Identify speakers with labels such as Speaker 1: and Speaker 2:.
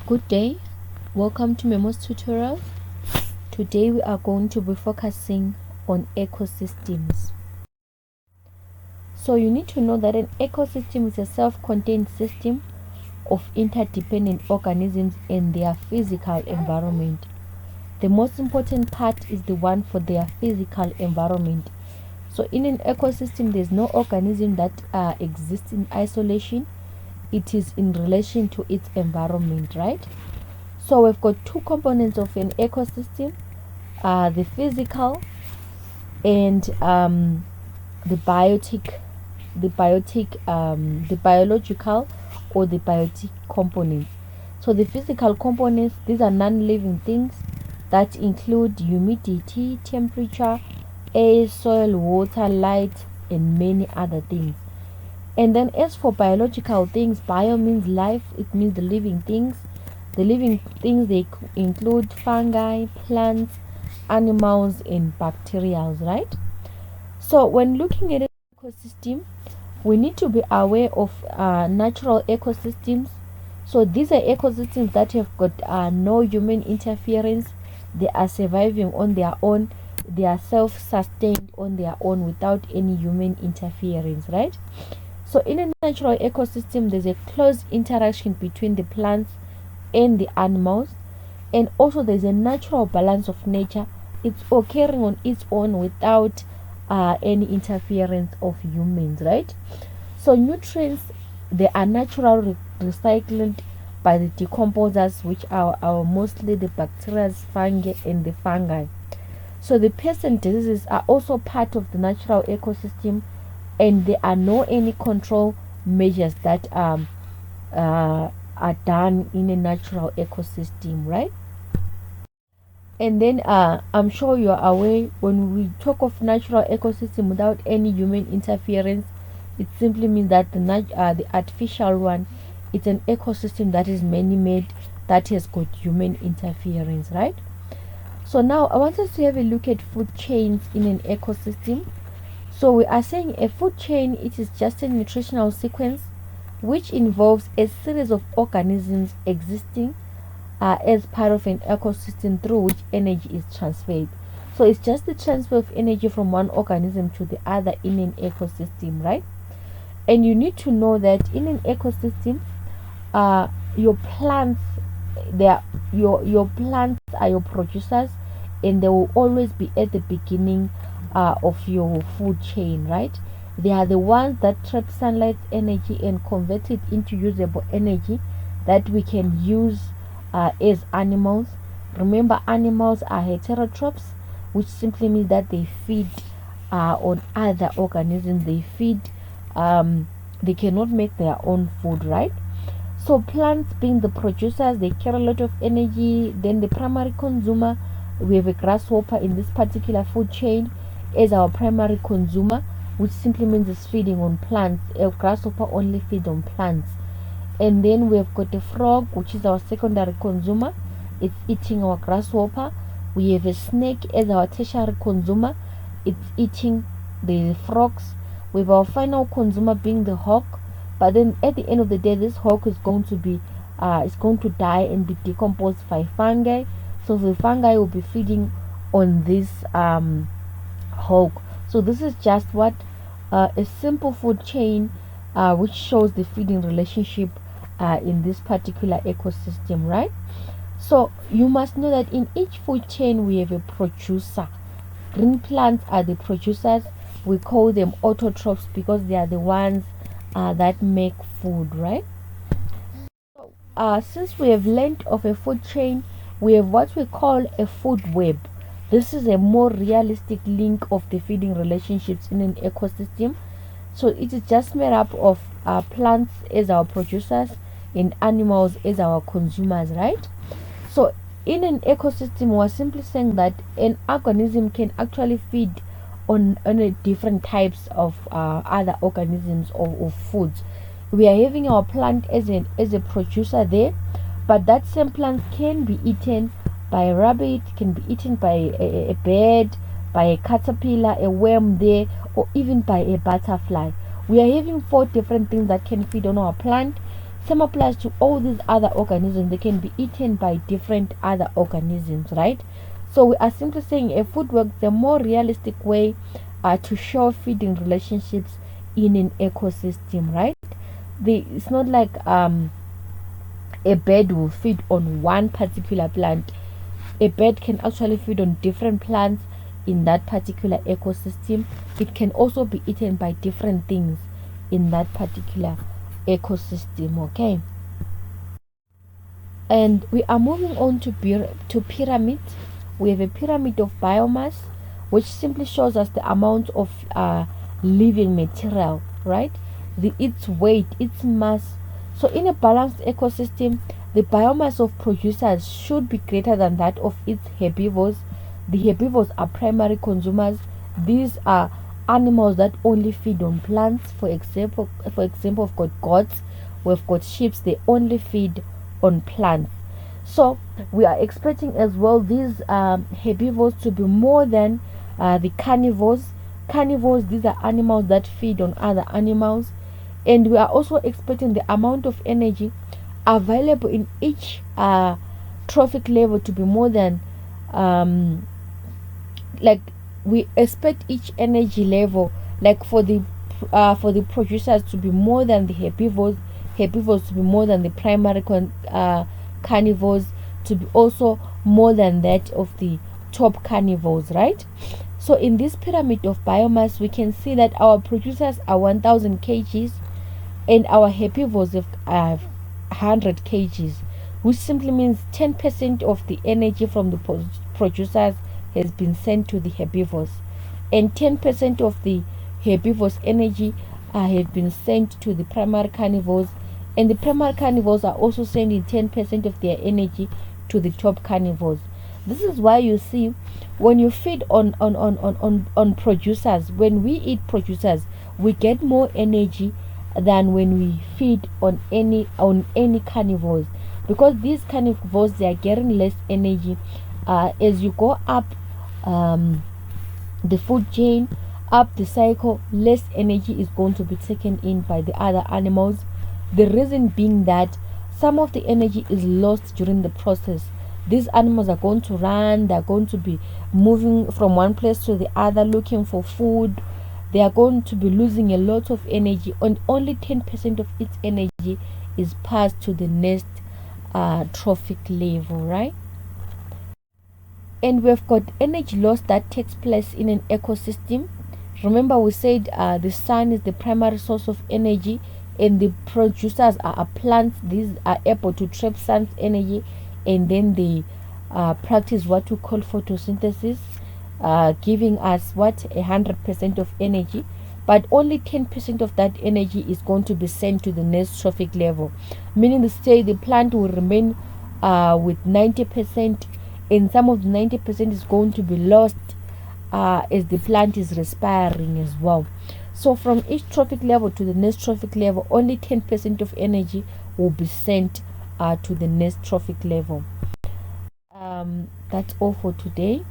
Speaker 1: Good day, welcome to Memo's tutorial. Today we are going to be focusing on ecosystems. So you need to know that an ecosystem is a self-contained system of interdependent organisms in their physical environment. The most important part is the one for their physical environment. So in an ecosystem, there's no organism that exists in isolation. It is in relation to its environment, right? So we've got two components of an ecosystem, the physical and the biological or the biotic components. So the physical components, these are non-living things that include humidity, temperature, air, soil, water, light, and many other things. And then as for biological things, bio means life, it means the living things. The living things, they include fungi, plants, animals, and bacteria, right? So when looking at an ecosystem, we need to be aware of natural ecosystems. So these are ecosystems that have got no human interference. They are surviving on their own. They are self-sustained on their own without any human interference, right? So in a natural ecosystem, there's a close interaction between the plants and the animals, and also there's a natural balance of nature. It's occurring on its own without any interference of humans, right? So nutrients, they are naturally recycled by the decomposers, which are mostly the bacteria, fungi, and the fungi. So the pests and diseases are also part of the natural ecosystem, and there are no any control measures that are done in a natural ecosystem, right? And then I'm sure you're aware, when we talk of natural ecosystem without any human interference, it simply means that the artificial one, it's an ecosystem that is man-made, that has got human interference, right? So now I want us to have a look at food chains in an ecosystem. So we are saying a food chain, it is just a nutritional sequence which involves a series of organisms existing as part of an ecosystem through which energy is transferred. So it's just the transfer of energy from one organism to the other in an ecosystem, right? And you need to know that in an ecosystem, your plants, your plants are your producers, and they will always be at the beginning of your food chain, right? They are the ones that trap sunlight energy and convert it into usable energy that we can use as animals. Remember, animals are heterotrophs, which simply means that they feed on other organisms. They feed, they cannot make their own food, right? So plants being the producers, they carry a lot of energy. Then the primary consumer, we have a grasshopper in this particular food chain as our primary consumer, which simply means it's feeding on plants. A grasshopper only feeds on plants. And then we have got a frog, which is our secondary consumer. It's eating our grasshopper. We have a snake as our tertiary consumer. It's eating the frogs. We have our final consumer being the hawk. But then at the end of the day, this hawk is going to be it's going to die and be decomposed by fungi. So the fungi will be feeding on this hawk. So this is just what a simple food chain which shows the feeding relationship in this particular ecosystem, right? So you must know that in each food chain we have a producer. Green plants are the producers. We call them autotrophs because they are the ones that make food, right? Since we have learned of a food chain, we have what we call a food web. This is a more realistic link of the feeding relationships in an ecosystem. So it is just made up of plants as our producers and animals as our consumers, right? So in an ecosystem, we're simply saying that an organism can actually feed on a different types of other organisms or foods. We are having our plant as a producer there, but that same plant can be eaten by a rabbit, can be eaten by a bird, by a caterpillar, a worm there, or even by a butterfly. We are having four different things that can feed on our plant. Same applies to all these other organisms. They can be eaten by different other organisms, right? So we are simply saying a food web, the more realistic way to show feeding relationships in an ecosystem, right? It's not like a bird will feed on one particular plant. A bird can actually feed on different plants in that particular ecosystem. It can also be eaten by different things in that particular ecosystem. Okay, and we are moving on to pyramid. We have a pyramid of biomass, which simply shows us the amount of living material, right? Its weight, its mass. So in a balanced ecosystem, the biomass of producers should be greater than that of its herbivores. The herbivores are primary consumers. These are animals that only feed on plants. For example, we've got goats, we've got sheep. They only feed on plants. So we are expecting as well these herbivores to be more than the carnivores. Carnivores, these are animals that feed on other animals, and we are also expecting the amount of energy available in each trophic level to be more than like we expect each energy level, like for the producers to be more than the herbivores to be more than the primary carnivores, to be also more than that of the top carnivores, right? So in this pyramid of biomass, we can see that our producers are 1000 kgs and our herbivores have 100 kgs, which simply means 10% of the energy from the producers has been sent to the herbivores, and 10% of the herbivores energy have been sent to the primary carnivores, and the primary carnivores are also sending 10% of their energy to the top carnivores. This is why you see when you feed on producers, when we eat producers, we get more energy than when we feed on any carnivores, because these carnivores, they are getting less energy. As you go up the food chain, up the cycle, less energy is going to be taken in by the other animals. The reason being that some of the energy is lost during the process. These animals are going to run, they're going to be moving from one place to the other looking for food. They are going to be losing a lot of energy, and only 10% of its energy is passed to the next trophic level, right? And we've got energy loss that takes place in an ecosystem. Remember, we said the sun is the primary source of energy, and the producers are plants. These are able to trap sun's energy, and then they practice what we call photosynthesis, giving us 100% of energy, but only 10% of that energy is going to be sent to the next trophic level, meaning to say the plant will remain with 90%, and some of the 90% is going to be lost as the plant is respiring as well. So from each trophic level to the next trophic level, only 10% of energy will be sent to the next trophic level. That's all for today.